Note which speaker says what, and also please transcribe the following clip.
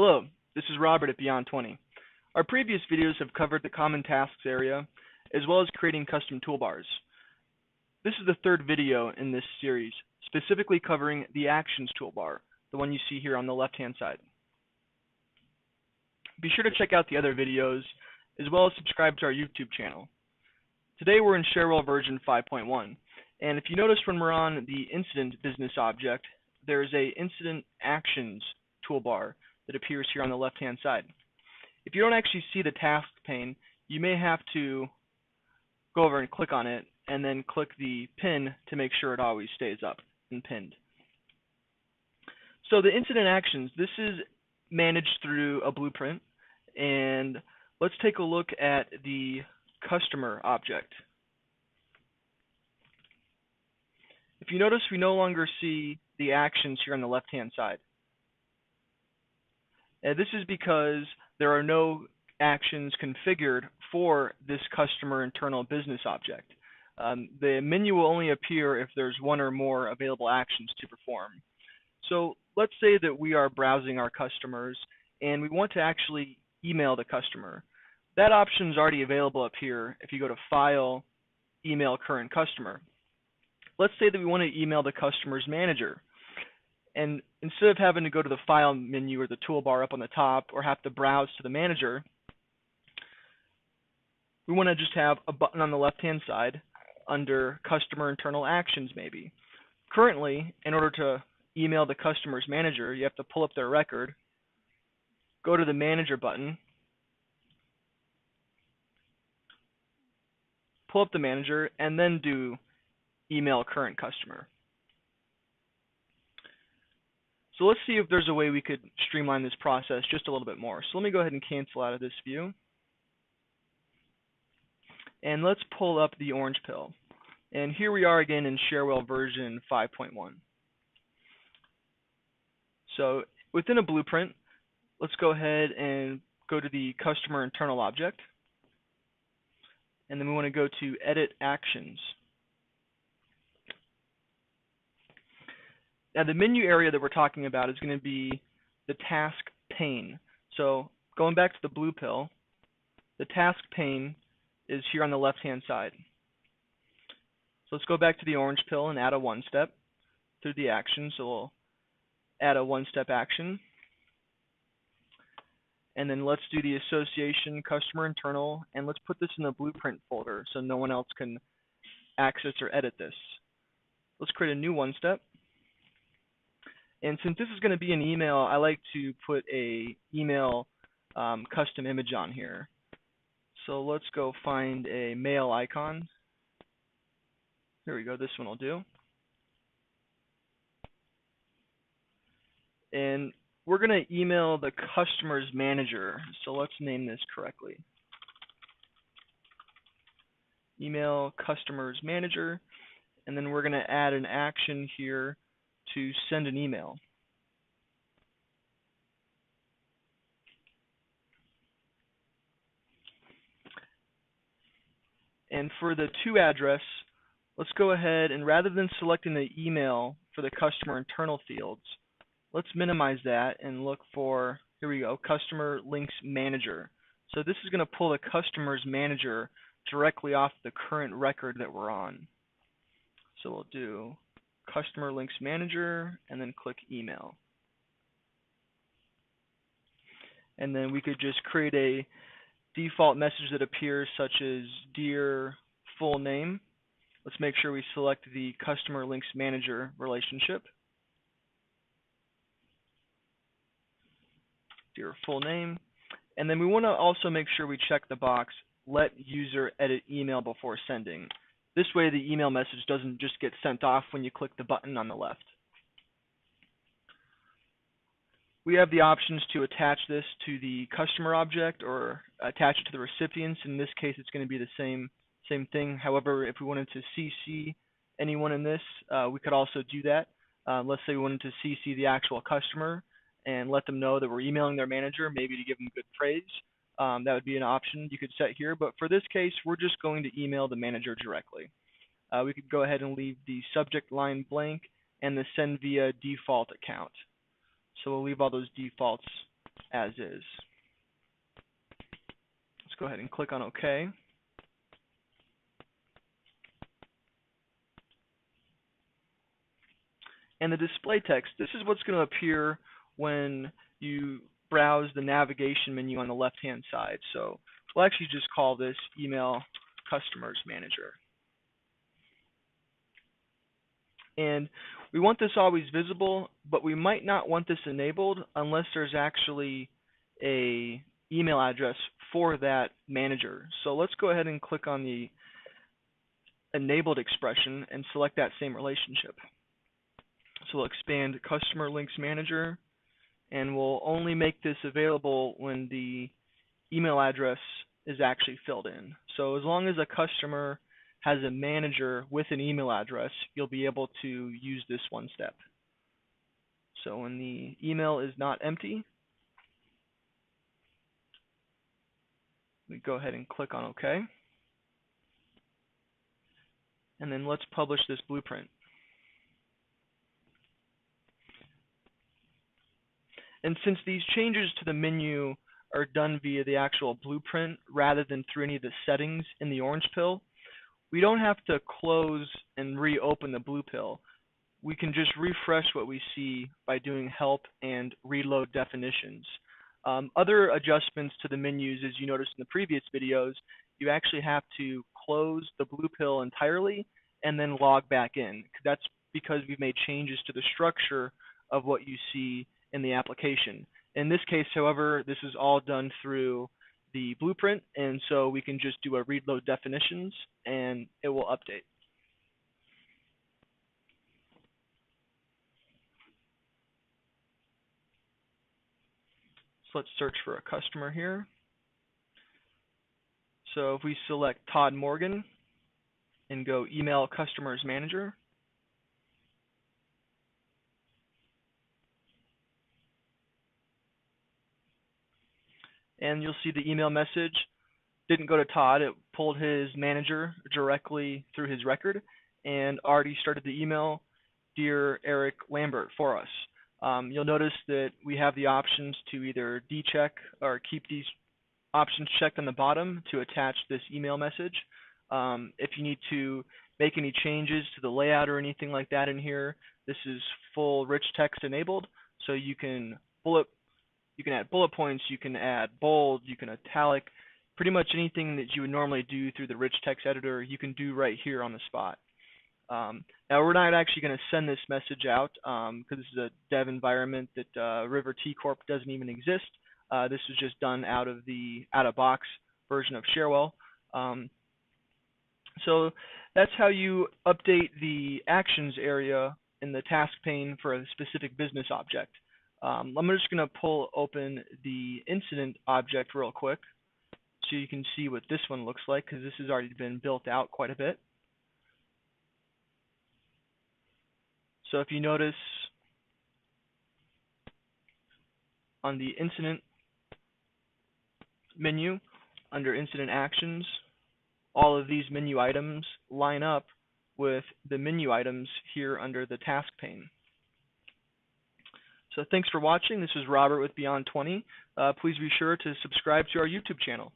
Speaker 1: Hello, this is Robert at Beyond 20. Our previous videos have covered the common tasks area, as well as creating custom toolbars. This is the third video in this series, specifically covering the Actions toolbar, the one you see here on the left-hand side. Be sure to check out the other videos, as well as subscribe to our YouTube channel. Today we're in Cherwell version 5.1, and if you notice when we're on the Incident business object, there's a Incident Actions toolbar that appears here on the left-hand side. If you don't actually see the task pane, you may have to go over and click on it, and then click the pin to make sure it always stays up and pinned. So the Incident Actions, this is managed through a blueprint, and let's take a look at the Customer object. If you notice, we no longer see the actions here on the left-hand side. This is because there are no actions configured for this customer internal business object. The menu will only appear if there's one or more available actions to perform. So let's say that we are browsing our customers and we want to actually email the customer. That option is already available up here if you go to File, Email Current Customer. Let's say that we want to email the customer's manager. And instead of having to go to the File menu or the toolbar up on the top or have to browse to the manager, we want to just have a button on the left-hand side under Customer Internal Actions maybe. Currently, in order to email the customer's manager, you have to pull up their record, go to the Manager button, pull up the manager, and then do Email Current Customer. So let's see if there's a way we could streamline this process just a little bit more. So let me go ahead and cancel out of this view. And let's pull up the orange pill. And here we are again in Cherwell version 5.1. So within a blueprint, let's go ahead and go to the Customer Internal Object. And then we want to go to Edit Actions. Now the menu area that we're talking about is going to be the task pane. So going back to the blue pill, the task pane is here on the left-hand side. So let's go back to the orange pill and add a one-step through the action. So we'll add a one-step action. And then let's do the association customer internal, and let's put this in the blueprint folder so no one else can access or edit this. Let's create a new one-step. And since this is going to be an email, I like to put a email custom image on here. So let's go find a mail icon. Here we go, this one will do. And we're going to email the customer's manager. So let's name this correctly. Email customer's manager. And then we're going to add an action here to send an email. And for the to address, let's go ahead and rather than selecting the email for the customer internal fields, let's minimize that and look for, here we go, Customer Links Manager. So this is going to pull the customer's manager directly off the current record that we're on. So we'll do Customer Links Manager, and then click Email. And then we could just create a default message that appears such as Dear Full Name. Let's make sure we select the Customer Links Manager relationship. Dear Full Name. And then we want to also make sure we check the box, Let User Edit Email Before Sending. This way the email message doesn't just get sent off when you click the button on the left. We have the options to attach this to the customer object or attach it to the recipients. In this case, it's going to be the same thing. However, if we wanted to CC anyone in this, we could also do that. Let's say we wanted to CC the actual customer and let them know that we're emailing their manager, maybe to give them good praise. That would be an option you could set here, but for this case, we're just going to email the manager directly. We could go ahead and leave the subject line blank and the send via default account. So we'll leave all those defaults as is. Let's go ahead and click on OK. And the display text, this is what's going to appear when you browse the navigation menu on the left-hand side. So we'll actually just call this Email Customers Manager. And we want this always visible, but we might not want this enabled unless there's actually a email address for that manager. So let's go ahead and click on the enabled expression and select that same relationship. So we'll expand Customer Links Manager, and we'll only make this available when the email address is actually filled in. So as long as a customer has a manager with an email address, you'll be able to use this one step. So when the email is not empty, we go ahead and click on OK. And then let's publish this blueprint. And since these changes to the menu are done via the actual blueprint rather than through any of the settings in the orange pill, we don't have to close and reopen the blue pill. We can just refresh what we see by doing help and reload definitions. Other adjustments to the menus, as you noticed in the previous videos, you actually have to close the blue pill entirely and then log back in. That's because we've made changes to the structure of what you see in the application. In this case, however, this is all done through the blueprint, and so we can just do a reload definitions and it will update. So let's search for a customer here. So if we select Todd Morgan and go Email Customers Manager, and you'll see the email message didn't go to Todd. It pulled his manager directly through his record and already started the email, Dear Eric Lambert, for us. You'll notice that we have the options to either decheck or keep these options checked on the bottom to attach this email message. If you need to make any changes to the layout or anything like that in here, this is full rich text enabled, so you can add bullet points, you can add bold, you can italic, pretty much anything that you would normally do through the rich text editor, you can do right here on the spot. Now we're not actually going to send this message out because this is a dev environment that River T Corp doesn't even exist. This is just done out of the out-of-box version of Cherwell. So that's how you update the actions area in the task pane for a specific business object. I'm just going to pull open the incident object real quick so you can see what this one looks like, because this has already been built out quite a bit. So if you notice on the incident menu under incident actions, all of these menu items line up with the menu items here under the task pane. So thanks for watching. This is Robert with Beyond 20. Please be sure to subscribe to our YouTube channel.